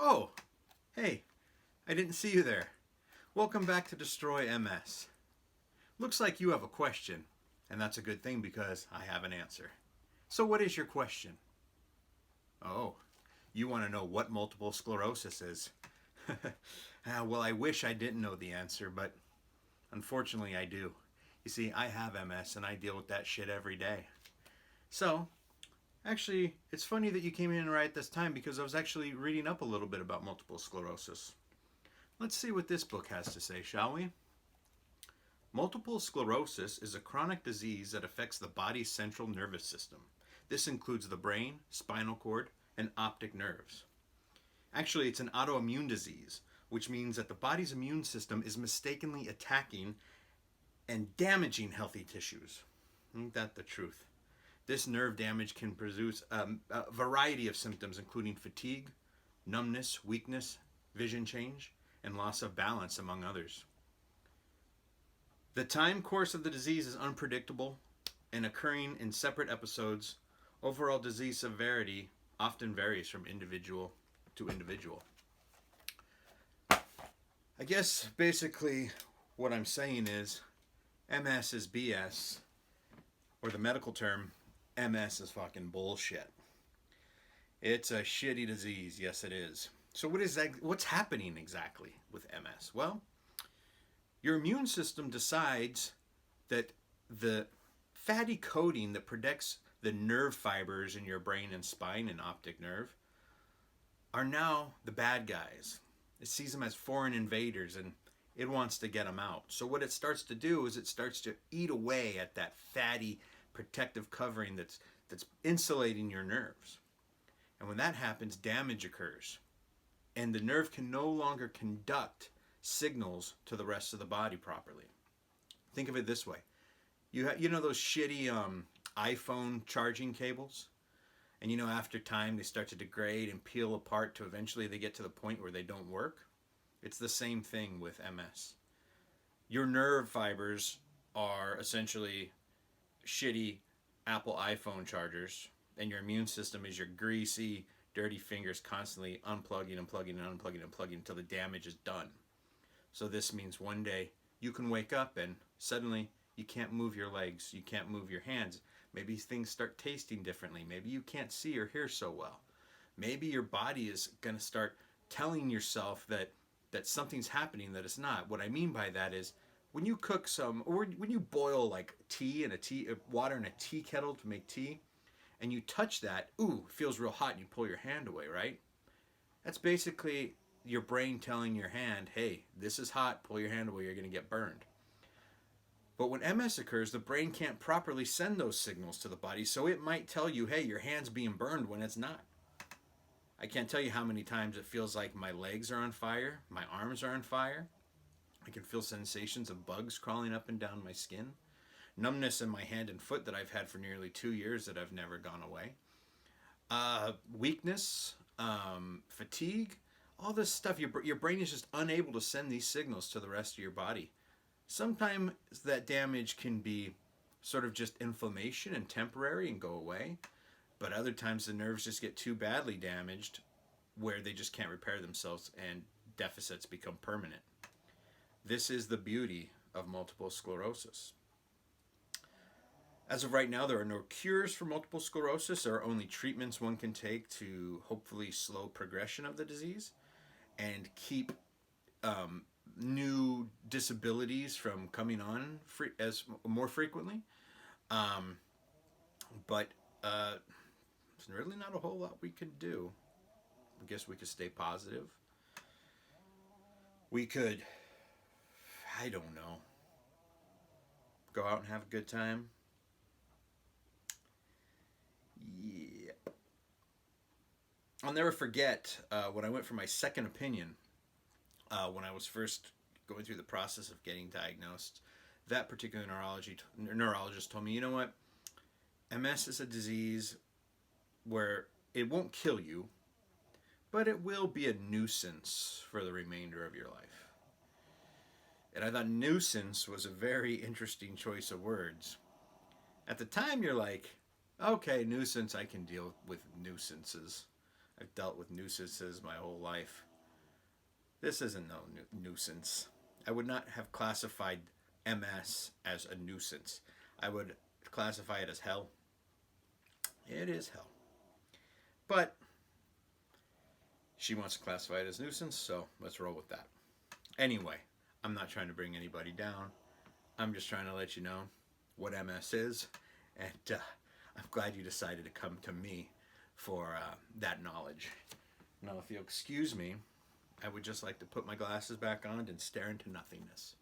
Oh, hey, I didn't see you there. Welcome back to Destroy MS. Looks like you have a question, and that's a good thing because I have an answer. So, what is your question? Oh, you want to know what multiple sclerosis is? Well, I wish I didn't know the answer, but unfortunately I do. You see, I have MS and I deal with that shit every day. So, actually, it's funny that you came in right at this time because I was actually reading up a little bit about multiple sclerosis. Let's see what this book has to say, shall we? Multiple sclerosis is a chronic disease that affects the body's central nervous system. This includes the brain, spinal cord, and optic nerves. Actually, it's an autoimmune disease, which means that the body's immune system is mistakenly attacking and damaging healthy tissues. Ain't that the truth? This nerve damage can produce a variety of symptoms, including fatigue, numbness, weakness, vision change, and loss of balance, among others. The time course of the disease is unpredictable and occurring in separate episodes. Overall disease severity often varies from individual to individual. I guess basically what I'm saying is MS is BS, or the medical term, MS is fucking bullshit. It's a shitty disease, yes it is. So what's happening exactly with MS? Well, your immune system decides that the fatty coating that protects the nerve fibers in your brain and spine and optic nerve are now the bad guys. It sees them as foreign invaders and it wants to get them out. So what it starts to do is it starts to eat away at that fatty protective covering that's insulating your nerves. And when that happens, damage occurs. And the nerve can no longer conduct signals to the rest of the body properly. Think of it this way. You know those shitty iPhone charging cables? And after time they start to degrade and peel apart to eventually they get to the point where they don't work? It's the same thing with MS. Your nerve fibers are essentially shitty Apple iPhone chargers, and your immune system is your greasy, dirty fingers constantly unplugging and plugging and unplugging and plugging until the damage is done. So this means one day you can wake up and suddenly you can't move your legs, you can't move your hands. Maybe things start tasting differently. Maybe you can't see or hear so well. Maybe your body is going to start telling yourself that something's happening that it's not. What I mean by that is when you cook or when you boil like water in a tea kettle to make tea, and you touch that, ooh, it feels real hot, and you pull your hand away, right? That's basically your brain telling your hand, hey, this is hot, pull your hand away, you're going to get burned. But when MS occurs, the brain can't properly send those signals to the body, so it might tell you, hey, your hand's being burned when it's not. I can't tell you how many times it feels like my legs are on fire, my arms are on fire. I can feel sensations of bugs crawling up and down my skin. Numbness in my hand and foot that I've had for nearly 2 years that have never gone away. Weakness, fatigue, all this stuff. Your brain is just unable to send these signals to the rest of your body. Sometimes that damage can be sort of just inflammation and temporary and go away. But other times the nerves just get too badly damaged where they just can't repair themselves and deficits become permanent. This is the beauty of multiple sclerosis. As of right now, there are no cures for multiple sclerosis. There are only treatments one can take to hopefully slow progression of the disease and keep new disabilities from coming on as more frequently. But there's really not a whole lot we could do. I guess we could stay positive. We could, I don't know, go out and have a good time. Yep. I'll never forget when I went for my second opinion, when I was first going through the process of getting diagnosed. That particular neurologist told me, you know what, MS is a disease where it won't kill you, but it will be a nuisance for the remainder of your life. And I thought nuisance was a very interesting choice of words. At the time, you're like, okay, nuisance, I can deal with nuisances. I've dealt with nuisances my whole life. This isn't no nuisance. I would not have classified MS as a nuisance. I would classify it as hell. It is hell. But she wants to classify it as nuisance, so let's roll with that. Anyway, I'm not trying to bring anybody down. I'm just trying to let you know what MS is, and I'm glad you decided to come to me for that knowledge. Now, if you'll excuse me, I would just like to put my glasses back on and stare into nothingness.